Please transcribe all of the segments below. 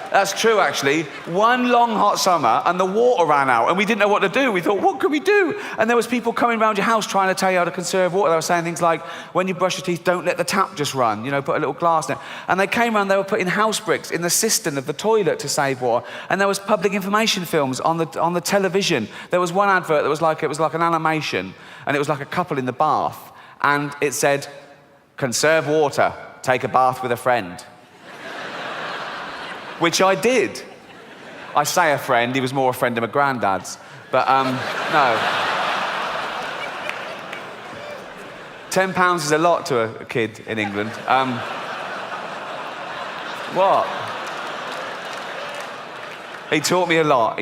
That's true, actually. One long hot summer and the water ran out and we didn't know what to do. We thought, what can we do? And there was people coming around your house trying to tell you how to conserve water. They were saying things like, when you brush your teeth, don't let the tap just run. You know, put a little glass in it. And they came around, they were putting house bricks in the cistern of the toilet to save water. And there was public information films on the television. There was one advert that was like, it was like an animation, and it was like a couple in the bath. And it said, conserve water, take a bath with a friend. Which I did. I say a friend, he was more a friend of my granddad's. But, no. £10 is a lot to a kid in England. What? He taught me a lot,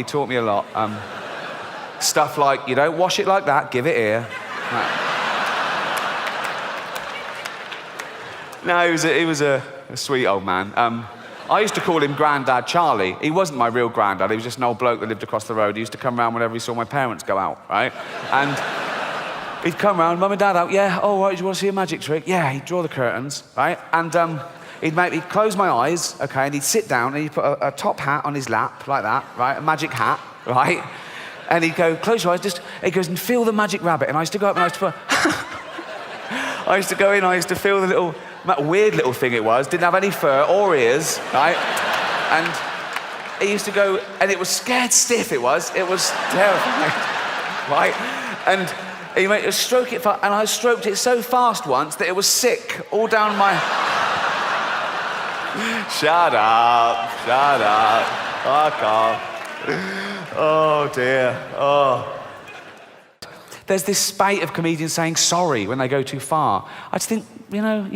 stuff like, you don't wash it like that, give it here. No, he was a sweet old man. I used to call him Grandad Charlie. He wasn't my real granddad, he was just an old bloke that lived across the road. He used to come round whenever he saw my parents go out, right? And he'd come round, Mum and Dad out, yeah, oh, right, do you want to see a magic trick? Yeah, he'd draw the curtains, right? And he'd close my eyes, okay, and he'd sit down and he'd put a top hat on his lap, like that, right? A magic hat, right? And he'd go, close your eyes, he goes, and feel the magic rabbit. And I used to go up and I used to put, I used to go in, I used to feel the little, weird little thing it was, didn't have any fur or ears, right? And he used to go, and it was scared stiff, it was terrifying, right? And he made stroke it, and I stroked it so fast once that it was sick, all down my... Shut up, fuck off. Oh dear, oh. There's this spate of comedians saying sorry when they go too far. I just think, you know,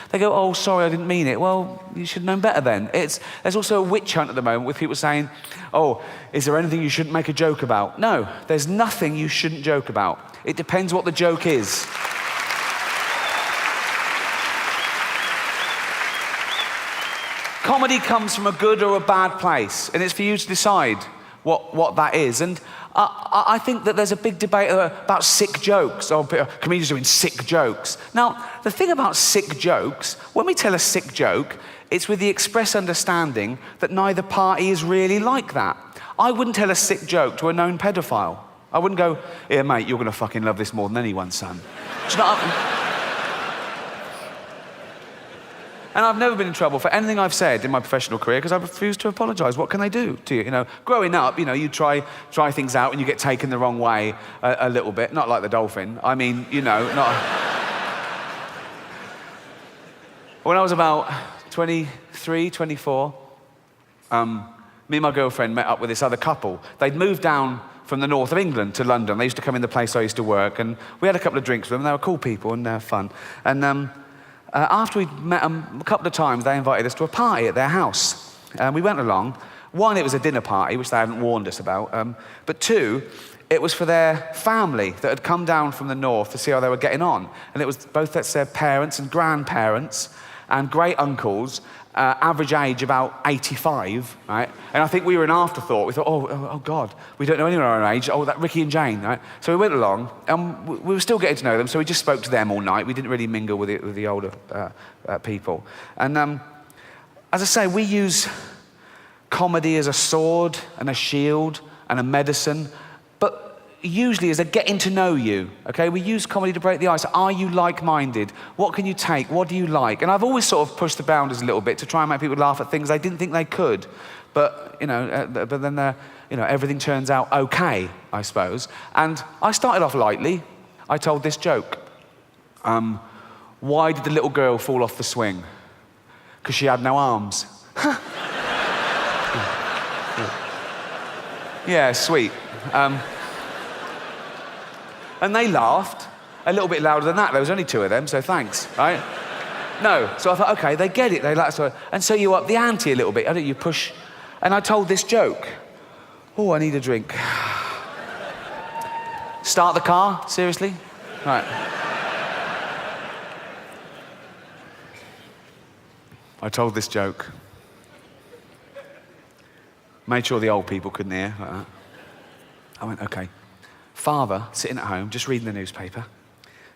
they go, oh, sorry, I didn't mean it. Well, you should have known better then. There's also a witch hunt at the moment with people saying, oh, is there anything you shouldn't make a joke about? No, there's nothing you shouldn't joke about. It depends what the joke is. Comedy comes from a good or a bad place, and it's for you to decide what that is. And I think that there's a big debate about sick jokes, or comedians doing sick jokes. Now, the thing about sick jokes, when we tell a sick joke, it's with the express understanding that neither party is really like that. I wouldn't tell a sick joke to a known pedophile. I wouldn't go, here, mate, you're going to fucking love this more than anyone, son. Do you know what I mean? And I've never been in trouble for anything I've said in my professional career because I refuse to apologise. What can they do to you? You know, growing up, you know, you try things out and you get taken the wrong way a little bit. Not like the dolphin. I mean, you know, not... When I was about 23, 24, me and my girlfriend met up with this other couple. They'd moved down from the north of England to London. They used to come in the place I used to work, and we had a couple of drinks with them. They were cool people and they were fun. And after we'd met them a couple of times, they invited us to a party at their house. We went along. One, it was a dinner party, which they hadn't warned us about. But two, it was for their family that had come down from the north to see how they were getting on. And it was both their parents and grandparents and great uncles, average age about 85, right? And I think we were an afterthought. We thought, oh God, we don't know anyone our own age. Oh, that Ricky and Jane, right? So we went along, and we were still getting to know them, so we just spoke to them all night. We didn't really mingle with the older people. And as I say, we use comedy as a sword and a shield and a medicine, but usually as a getting to know you, okay? We use comedy to break the ice. Are you like-minded? What can you take? What do you like? And I've always sort of pushed the boundaries a little bit to try and make people laugh at things I didn't think they could. But, you know, but then, you know, everything turns out okay, I suppose. And I started off lightly. I told this joke. Why did the little girl fall off the swing? Because she had no arms. Yeah, sweet. And they laughed a little bit louder than that. There was only two of them, so thanks, right? No, so I thought, okay, they get it. They like, and so you up the ante a little bit. I don't you push. And I told this joke. Oh, I need a drink. Start the car? Seriously? Right. I told this joke. Made sure the old people couldn't hear, like that. I went, okay. Father, sitting at home, just reading the newspaper.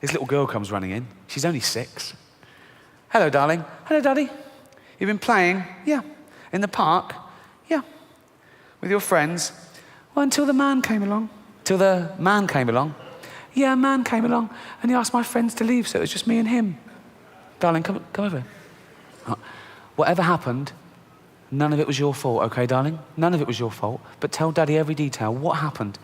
This little girl comes running in. She's only 6. Hello, darling. Hello, Daddy. You've been playing? Yeah. In the park? Yeah. With your friends? Well, until the man came along. Till the man came along? Yeah, a man came along and he asked my friends to leave, so it was just me and him. Darling, come over here. Whatever happened, none of it was your fault, okay, darling? None of it was your fault. But tell Daddy every detail. What happened?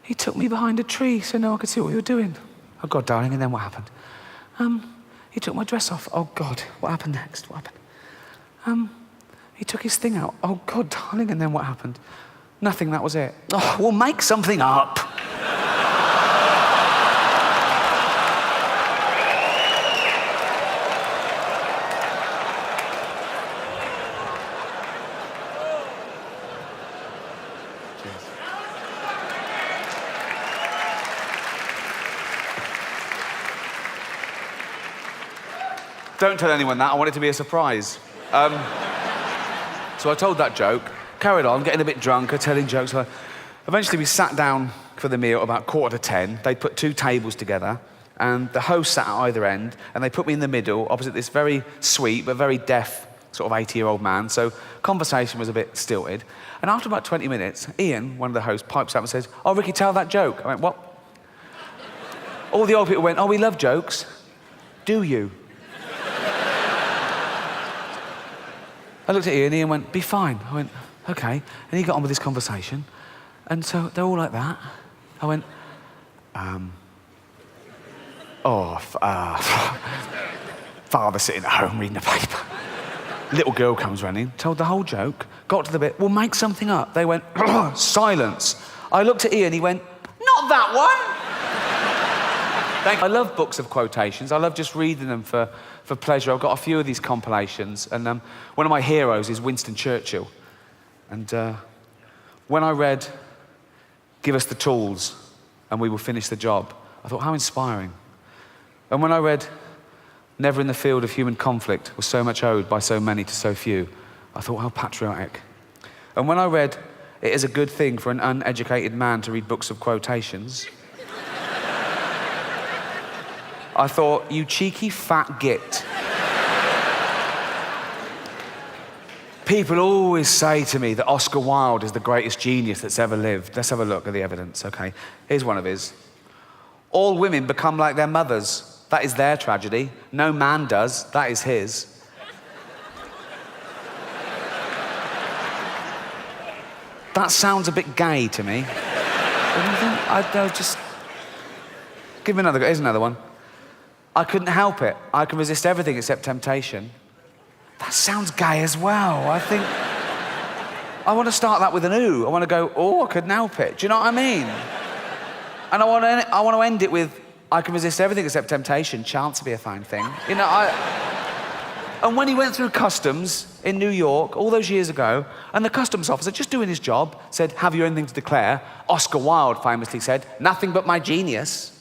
He took me behind a tree so no one could see what we were doing. Oh, God, darling, and then what happened? He took my dress off. Oh, God, what happened next? What happened? He took his thing out. Oh, God, darling, and then what happened? Nothing, that was it. Oh, well, make something up. Don't tell anyone that. I want it to be a surprise. So I told that joke, carried on, getting a bit drunker, telling jokes. Eventually we sat down for the meal about 9:45. They put 2 tables together, and the host sat at either end, and they put me in the middle, opposite this very sweet but very deaf sort of 80-year-old man. So conversation was a bit stilted. And after about 20 minutes, Ian, one of the hosts, pipes up and says, "Oh, Ricky, tell that joke." I went, "What?" All the old people went, "Oh, we love jokes. Do you?" I looked at Ian and Ian went, "Be fine." I went, "Okay." And he got on with his conversation. And so they're all like that. I went, father sitting at home reading the paper. Little girl comes running, told the whole joke, got to the bit, "Well, make something up." They went, silence. I looked at Ian, he went, "Not that one." I love books of quotations. I love just reading them for pleasure. I've got a few of these compilations, and one of my heroes is Winston Churchill. And when I read "Give us the tools and we will finish the job," I thought, how inspiring. And when I read "Never in the field of human conflict was so much owed by so many to so few," I thought, how patriotic. And when I read "It is a good thing for an uneducated man to read books of quotations," I thought, you cheeky fat git. People always say to me that Oscar Wilde is the greatest genius that's ever lived. Let's have a look at the evidence, okay? Here's one of his. "All women become like their mothers. That is their tragedy. No man does. That is his." That sounds a bit gay to me. Just... Give me another go. Here's another one. "I couldn't help it. I can resist everything except temptation." That sounds gay as well. I think I want to start that with an ooh. I want to go, "Oh, I couldn't help it." Do you know what I mean? And I want to end it with, "I can resist everything except temptation. Chance to be a fine thing." You know, And when he went through customs in New York all those years ago, and the customs officer, just doing his job, said, "Have you anything to declare?" Oscar Wilde famously said, "Nothing but my genius."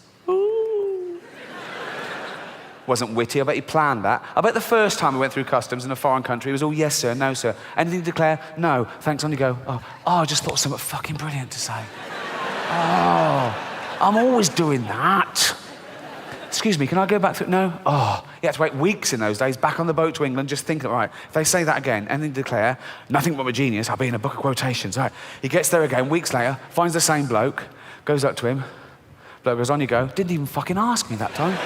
Wasn't witty. I bet he planned that. I bet the first time he went through customs in a foreign country, it was all, "Yes, sir, no, sir. Anything to declare?" "No, thanks." On you go, "Oh, I just thought of something fucking brilliant to say." "Oh, I'm always doing that." "Excuse me, can I go back through?" "No." "Oh, you had to wait weeks in those days, back on the boat to England, just thinking, right, if they say that again, anything to declare, nothing but my genius, I'll be in a book of quotations." All right. He gets there again, weeks later, finds the same bloke, goes up to him. Bloke goes, "On you go." "Didn't even fucking ask me that time."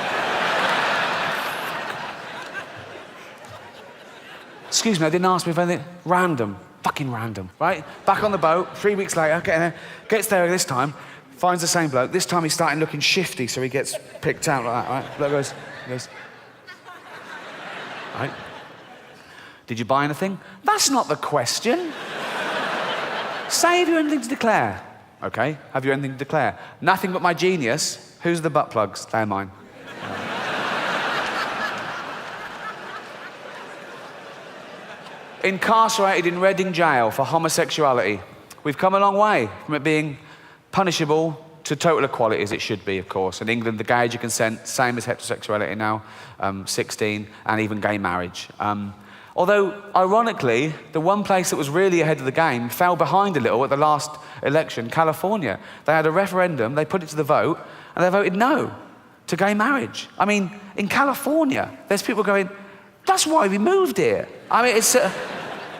"Excuse me, I didn't ask me if anything." Random. Fucking random, right? Back on the boat, 3 weeks later, gets there this time, finds the same bloke. This time he's starting looking shifty, so he gets picked out like that, right? Bloke goes, right? "Did you buy anything?" "That's not the question." "Say, have you anything to declare?" "Okay, have you anything to declare?" "Nothing but my genius." "Who's the butt plugs?" "They're mine." Incarcerated in Reading jail for homosexuality. We've come a long way from it being punishable to total equality, as it should be, of course. In England, the gay age of consent, same as heterosexuality now, 16, and even gay marriage. Although, ironically, the one place that was really ahead of the game fell behind a little at the last election, California. They had a referendum, they put it to the vote, and they voted no to gay marriage. I mean, in California, there's people going, "That's why we moved here." I mean,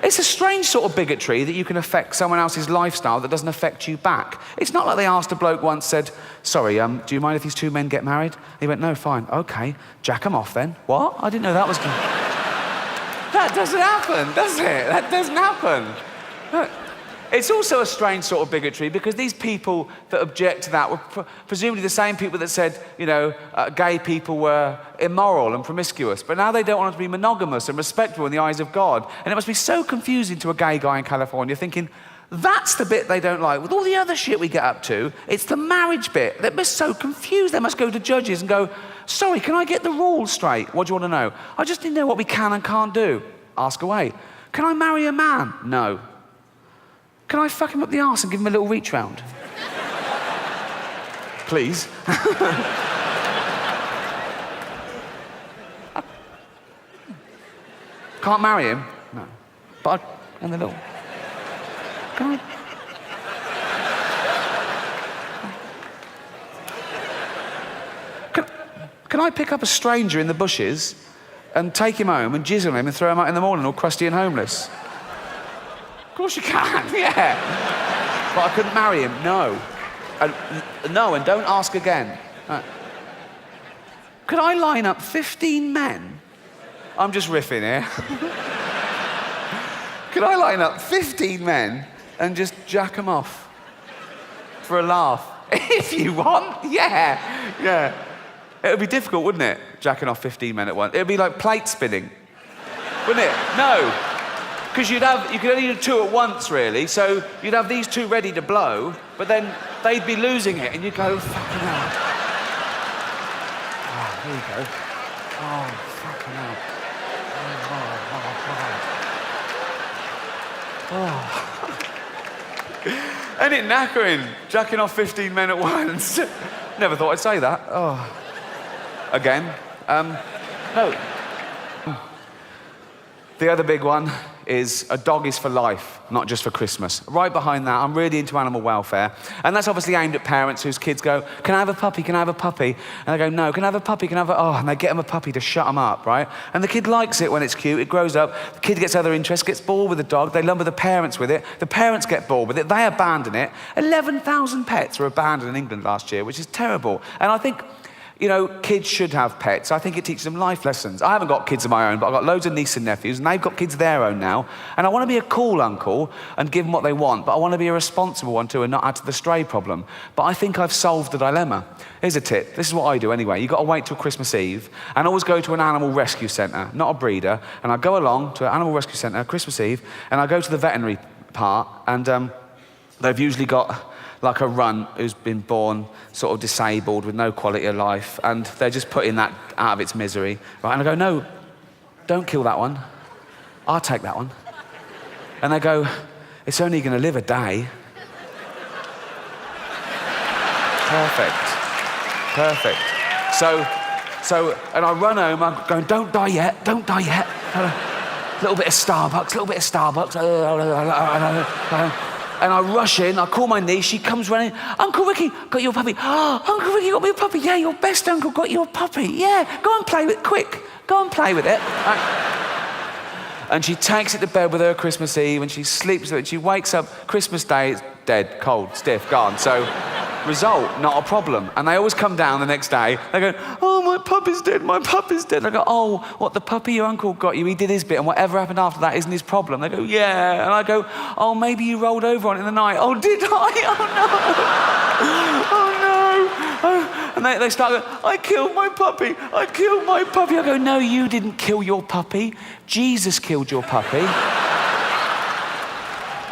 It's a strange sort of bigotry that you can affect someone else's lifestyle that doesn't affect you back. It's not like they asked a bloke once, said, sorry, do you mind if these two men get married? He went, no, fine. Okay, jack them off then. What? I didn't know that was... That doesn't happen, does it? That doesn't happen. It's also a strange sort of bigotry because these people that object to that were presumably the same people that said, gay people were immoral and promiscuous, but now they don't want to be monogamous and respectful in the eyes of God. And it must be so confusing to a gay guy in California thinking, that's the bit they don't like. With all the other shit we get up to, it's the marriage bit. They're so confused. They must go to judges and go, sorry, can I get the rules straight? What do you want to know? I just need to know what we can and can't do. Ask away. Can I marry a man? No. Can I fuck him up the arse and give him a little reach round? Please. Can't marry him? No. But and the little... Can I pick up a stranger in the bushes and take him home and jizz on him and throw him out in the morning all crusty and homeless? Of course you can, yeah. But I couldn't marry him, no. No, and don't ask again. Could I line up 15 men? I'm just riffing here. Could I line up 15 men and just jack them off for a laugh? If you want, yeah. It would be difficult, wouldn't it, jacking off 15 men at once? It would be like plate spinning, wouldn't it? No. Because you could only do two at once, really, so you'd have these two ready to blow, but then they'd be losing it, and you'd go, fucking hell. Oh, here you go. Oh, fucking hell. Oh. Ain't it knackering, jacking off 15 men at once? Never thought I'd say that. Oh. Again. No. The other big one is a dog is for life, not just for Christmas. Right behind that, I'm really into animal welfare. And that's obviously aimed at parents whose kids go, can I have a puppy, can I have a puppy? And they go, no, can I have a puppy, can I have a... Oh, and they get them a puppy to shut them up, right? And the kid likes it when it's cute, it grows up, the kid gets other interests, gets bored with the dog, they lumber the parents with it, the parents get bored with it, they abandon it. 11,000 pets were abandoned in England last year, which is terrible. And I think... kids should have pets. I think it teaches them life lessons. I haven't got kids of my own, but I've got loads of nieces and nephews, and they've got kids of their own now. And I want to be a cool uncle and give them what they want, but I want to be a responsible one too and not add to the stray problem. But I think I've solved the dilemma. Here's a tip. This is what I do anyway. You've got to wait till Christmas Eve and always go to an animal rescue centre, not a breeder. And I go along to an animal rescue centre, Christmas Eve, and I go to the veterinary part, and they've usually got... like a runt who's been born sort of disabled with no quality of life, and they're just putting that out of its misery. Right? And I go, no, don't kill that one. I'll take that one. And they go, it's only going to live a day. Perfect. So, and I run home, I'm going, don't die yet. A little bit of Starbucks. And I rush in, I call my niece, she comes running, Uncle Ricky, got your puppy. Oh, Uncle Ricky got me a puppy. Yeah, your best uncle got you a puppy. Yeah, go and play with it, quick. Go and play with it. And she takes it to bed with her Christmas Eve, and she sleeps with it. She wakes up, Christmas Day, it's dead, cold, stiff, gone. So, result, not a problem. And they always come down the next day, they go, oh, my puppy's dead. I go, oh, what, the puppy your uncle got you, he did his bit, and whatever happened after that isn't his problem. They go, yeah. And I go, oh, maybe you rolled over on it in the night. Oh, did I? Oh, no. And they start going, I killed my puppy. I go, no, you didn't kill your puppy. Jesus killed your puppy.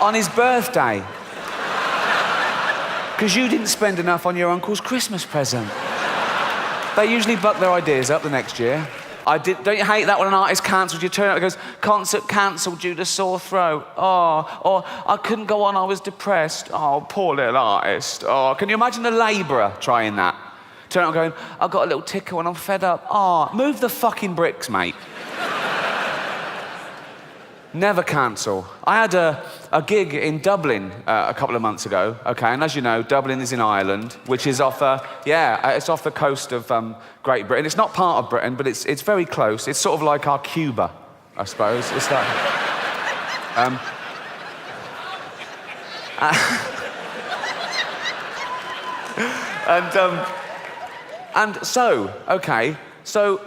On his birthday. Because you didn't spend enough on your uncle's Christmas present. They usually buck their ideas up the next year. Don't you hate that when an artist cancels? You turn up and goes, concert cancelled due to sore throat. Oh, or I couldn't go on, I was depressed. Oh, poor little artist. Oh, can you imagine a labourer trying that? Turn up and going, I've got a little tickle and I'm fed up. Oh, move the fucking bricks, mate. Never cancel. I had a gig in Dublin a couple of months ago, okay, and as you know, Dublin is in Ireland, which is off, it's off the coast of Great Britain. It's not part of Britain, but it's very close. It's sort of like our Cuba, I suppose. It's like... Um, and so, okay, so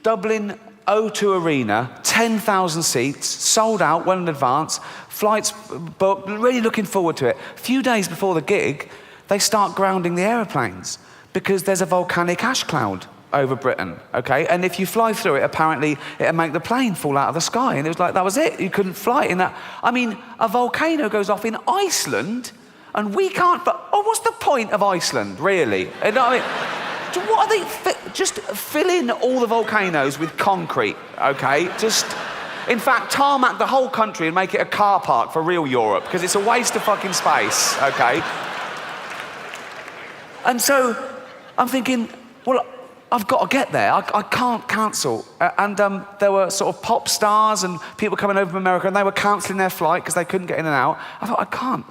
Dublin O2 Arena, 10,000 seats, sold out well in advance, flights booked, really looking forward to it. A few days before the gig, they start grounding the aeroplanes because there's a volcanic ash cloud over Britain, okay? And if you fly through it, apparently it'll make the plane fall out of the sky. And it was like, that was it. You couldn't fly in that. I mean, a volcano goes off in Iceland and we can't, what's the point of Iceland, really? You know what I mean? What are they, just fill in all the volcanoes with concrete, okay? In fact, tarmac the whole country and make it a car park for real Europe, because it's a waste of fucking space, okay? And so I'm thinking, well, I've got to get there. I can't cancel. And there were sort of pop stars and people coming over from America, and they were cancelling their flight because they couldn't get in and out. I thought, I can't.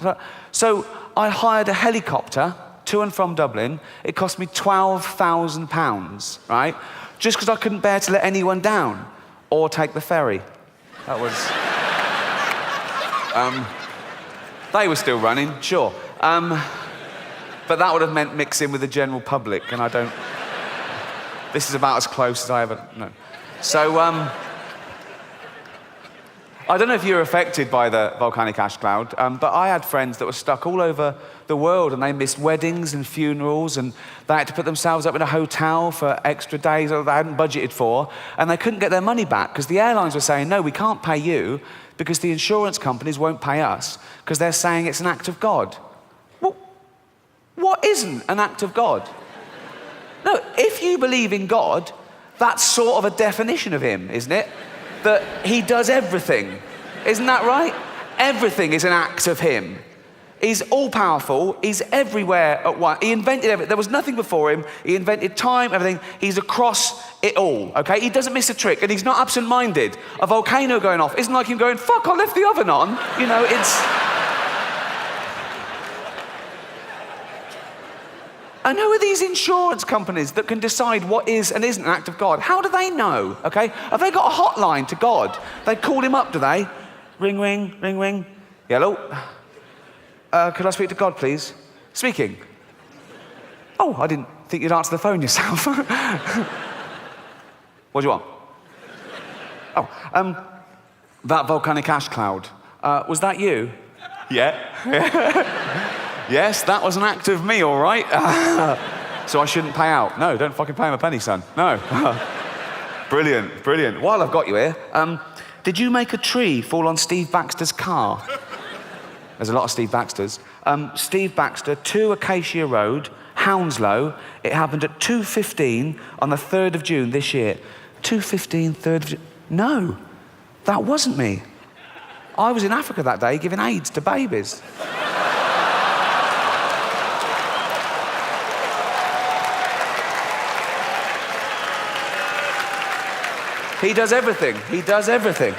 So I hired a helicopter to and from Dublin. It cost me £12,000, right? Just because I couldn't bear to let anyone down or take the ferry. That was... they were still running, sure. But that would have meant mixing with the general public, and I don't... This is about as close as I ever... No. So, I don't know if you were affected by the volcanic ash cloud, but I had friends that were stuck all over the world, and they missed weddings and funerals, and they had to put themselves up in a hotel for extra days that they hadn't budgeted for, and they couldn't get their money back because the airlines were saying, no, we can't pay you because the insurance companies won't pay us because they're saying it's an act of God. Well, what isn't an act of God? No, if you believe in God, that's sort of a definition of him, isn't it? That he does everything. Isn't that right? Everything is an act of him. He's all-powerful. He's everywhere at once. He invented everything. There was nothing before him. He invented time, everything. He's across it all, okay? He doesn't miss a trick, and he's not absent-minded. A volcano going off isn't like him going, fuck, I left the oven on. You know, it's... And who are these insurance companies that can decide what is and isn't an act of God? How do they know, okay? Have they got a hotline to God? They call him up, do they? Ring, ring, ring, ring. Hello? Could I speak to God, please? Speaking. Oh, I didn't think you'd answer the phone yourself. What do you want? Oh, that volcanic ash cloud. Was that you? Yeah. Yes, that was an act of me, all right. So I shouldn't pay out. No, don't fucking pay him a penny, son. No. Brilliant, brilliant. While I've got you here, did you make a tree fall on Steve Baxter's car? There's a lot of Steve Baxters. Steve Baxter, 2 Acacia Road, Hounslow. It happened at 2:15 on the 3rd of June this year. 2:15, 3rd of June. No, that wasn't me. I was in Africa that day giving AIDS to babies. He does everything. He does everything.